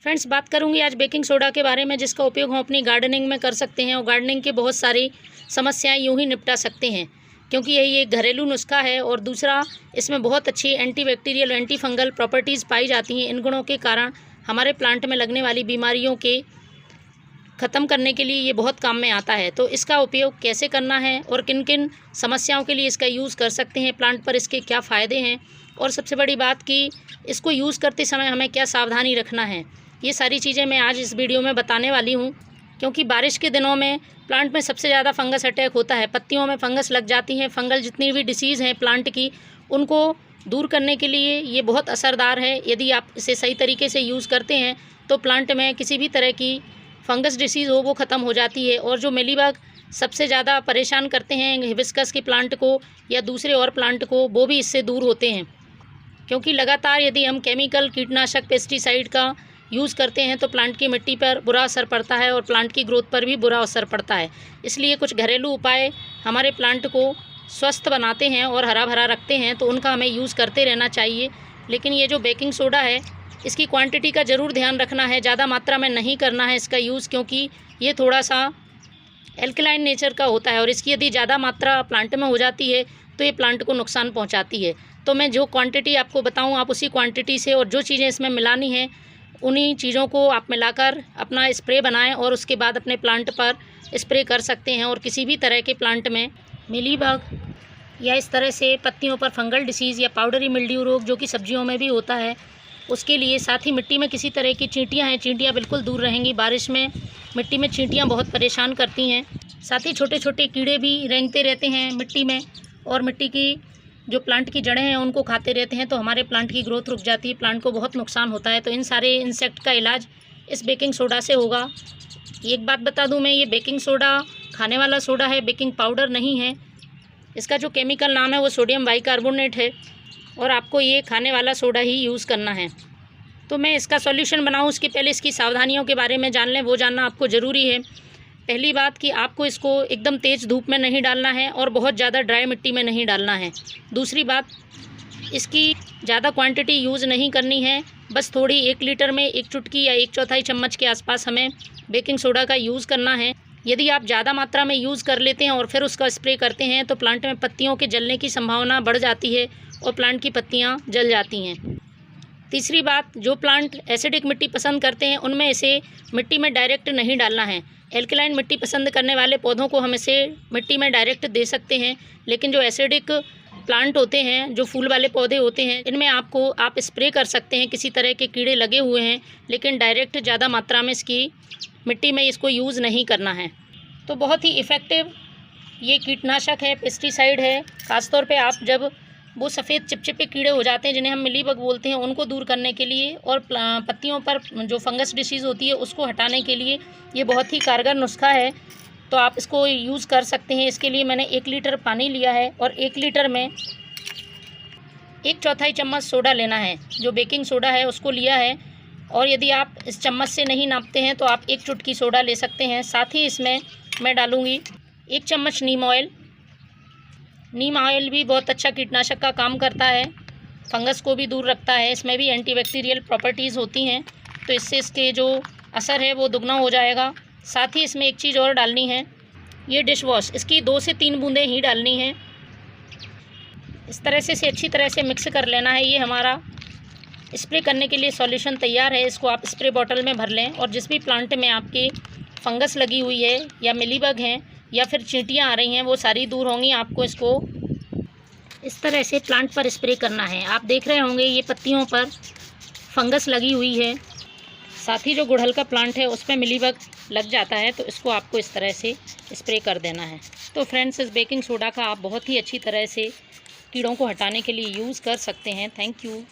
Friends, बात करूंगी आज बेकिंग सोडा के बारे में, जिसका उपयोग हम अपनी गार्डनिंग में कर सकते हैं और गार्डनिंग के बहुत सारी समस्याएं यूं ही निपटा सकते हैं, क्योंकि यही एक घरेलू नुस्खा है। और दूसरा, इसमें बहुत अच्छी एंटीबैक्टीरियल एंटी फंगल प्रॉपर्टीज़ पाई जाती हैं। इन गुणों के कारण हमारे प्लांट में लगने वाली बीमारियों के ख़त्म करने के लिए ये बहुत काम में आता है। तो इसका उपयोग कैसे करना है और किन किन समस्याओं के लिए इसका यूज़ कर सकते हैं, प्लांट पर इसके क्या फ़ायदे हैं, और सबसे बड़ी बात कि इसको यूज़ करते समय हमें क्या सावधानी रखना है, ये सारी चीज़ें मैं आज इस वीडियो में बताने वाली हूँ। क्योंकि बारिश के दिनों में प्लांट में सबसे ज़्यादा फंगस अटैक होता है, पत्तियों में फंगस लग जाती हैं। फंगल जितनी भी डिसीज़ हैं प्लांट की, उनको दूर करने के लिए ये बहुत असरदार है। यदि आप इसे सही तरीके से यूज़ करते हैं तो प्लांट में किसी भी तरह की फंगस डिसीज़ हो वो ख़त्म हो जाती है। और जो मिलीबग सबसे ज़्यादा परेशान करते हैं हिबिस्कस के प्लांट को या दूसरे और प्लांट को, वो भी इससे दूर होते हैं। क्योंकि लगातार यदि हम केमिकल कीटनाशक पेस्टिसाइड का यूज़ करते हैं तो प्लांट की मिट्टी पर बुरा असर पड़ता है और प्लांट की ग्रोथ पर भी बुरा असर पड़ता है। इसलिए कुछ घरेलू उपाय हमारे प्लांट को स्वस्थ बनाते हैं और हरा भरा रखते हैं, तो उनका हमें यूज़ करते रहना चाहिए। लेकिन ये जो बेकिंग सोडा है, इसकी क्वांटिटी का ज़रूर ध्यान रखना है, ज़्यादा मात्रा में नहीं करना है इसका यूज़, क्योंकि ये थोड़ा सा एल्कलाइन नेचर का होता है और इसकी यदि ज़्यादा मात्रा प्लांट में हो जाती है तो ये प्लांट को नुकसान पहुंचाती है। तो मैं जो क्वांटिटी आपको बताऊं, आप उसी क्वांटिटी से और जो चीज़ें इसमें मिलानी हैं उन्हीं चीज़ों को आप मिलाकर अपना स्प्रे बनाएं और उसके बाद अपने प्लांट पर स्प्रे कर सकते हैं। और किसी भी तरह के प्लांट में मिलीबग या इस तरह से पत्तियों पर फंगल डिसीज़ या पाउडरी मिल्ड्यू रोग, जो कि सब्जियों में भी होता है, उसके लिए, साथ ही मिट्टी में किसी तरह की चींटियाँ हैं, चींटियाँ बिल्कुल दूर रहेंगी। बारिश में मिट्टी में चींटियाँ बहुत परेशान करती हैं। साथ ही छोटे छोटे कीड़े भी रेंगते रहते हैं मिट्टी में, और मिट्टी की जो प्लांट की जड़ें हैं उनको खाते रहते हैं, तो हमारे प्लांट की ग्रोथ रुक जाती है, प्लांट को बहुत नुकसान होता है। तो इन सारे इंसेक्ट का इलाज इस बेकिंग सोडा से होगा। एक बात बता दूं मैं, ये बेकिंग सोडा खाने वाला सोडा है, बेकिंग पाउडर नहीं है। इसका जो केमिकल नाम है वो सोडियम बाइकार्बोनेट है और आपको ये खाने वाला सोडा ही यूज़ करना है। तो मैं इसका सॉल्यूशन बनाऊं उसके पहले इसकी सावधानियों के बारे में जान लें, वो जानना आपको ज़रूरी है। पहली बात कि आपको इसको एकदम तेज़ धूप में नहीं डालना है और बहुत ज़्यादा ड्राई मिट्टी में नहीं डालना है। दूसरी बात, इसकी ज़्यादा क्वांटिटी यूज़ नहीं करनी है, बस थोड़ी 1 लीटर में 1 चुटकी या 1/4 चम्मच के आसपास हमें बेकिंग सोडा का यूज़ करना है। यदि आप ज़्यादा मात्रा में यूज़ कर लेते हैं और फिर उसका स्प्रे करते हैं तो प्लांट में पत्तियों के जलने की संभावना बढ़ जाती है और प्लांट की पत्तियाँ जल जाती हैं। तीसरी बात, जो प्लांट एसिडिक मिट्टी पसंद करते हैं उनमें इसे मिट्टी में डायरेक्ट नहीं डालना है। एल्कलाइन मिट्टी पसंद करने वाले पौधों को हम इसे मिट्टी में डायरेक्ट दे सकते हैं, लेकिन जो एसिडिक प्लांट होते हैं, जो फूल वाले पौधे होते हैं, इनमें आप स्प्रे कर सकते हैं। किसी तरह के कीड़े लगे हुए हैं, लेकिन डायरेक्ट ज़्यादा मात्रा में इसकी मिट्टी में इसको यूज़ नहीं करना है। तो बहुत ही इफ़ेक्टिव ये कीटनाशक है, पेस्टिसाइड है। ख़ासतौर पे आप जब वो सफ़ेद चिपचिपे कीड़े हो जाते हैं जिन्हें हम मिलीबग बोलते हैं, उनको दूर करने के लिए और पत्तियों पर जो फंगस डिसीज़ होती है उसको हटाने के लिए ये बहुत ही कारगर नुस्खा है। तो आप इसको यूज़ कर सकते हैं। इसके लिए मैंने 1 लीटर पानी लिया है और 1 लीटर में 1/4 चम्मच सोडा लेना है, जो बेकिंग सोडा है उसको लिया है। और यदि आप इस चम्मच से नहीं नापते हैं तो आप 1 चुटकी सोडा ले सकते हैं। साथ ही इसमें मैं डालूँगी 1 चम्मच नीम ऑयल। नीम ऑयल भी बहुत अच्छा कीटनाशक का काम करता है, फंगस को भी दूर रखता है। इसमें भी एंटीबैक्टीरियल प्रॉपर्टीज़ होती हैं, तो इससे इसके जो असर है वो दुगना हो जाएगा। साथ ही इसमें एक चीज़ और डालनी है, ये डिश वॉश, इसकी 2 से 3 बूंदें ही डालनी हैं। इस तरह से इसे अच्छी तरह से मिक्स कर लेना है। ये हमारा स्प्रे करने के लिए सॉल्यूशन तैयार है। इसको आप स्प्रे बॉटल में भर लें और जिस भी प्लांट में आपके फंगस लगी हुई है या मिलीबग हैं या फिर चींटियाँ आ रही हैं, वो सारी दूर होंगी। आपको इसको इस तरह से प्लांट पर स्प्रे करना है। आप देख रहे होंगे ये पत्तियों पर फंगस लगी हुई है, साथ ही जो गुड़हल का प्लांट है उस पर मिलीबग लग जाता है, तो इसको आपको इस तरह से स्प्रे कर देना है। तो फ्रेंड्स, इस बेकिंग सोडा का आप बहुत ही अच्छी तरह से कीड़ों को हटाने के लिए यूज़ कर सकते हैं। Thank you.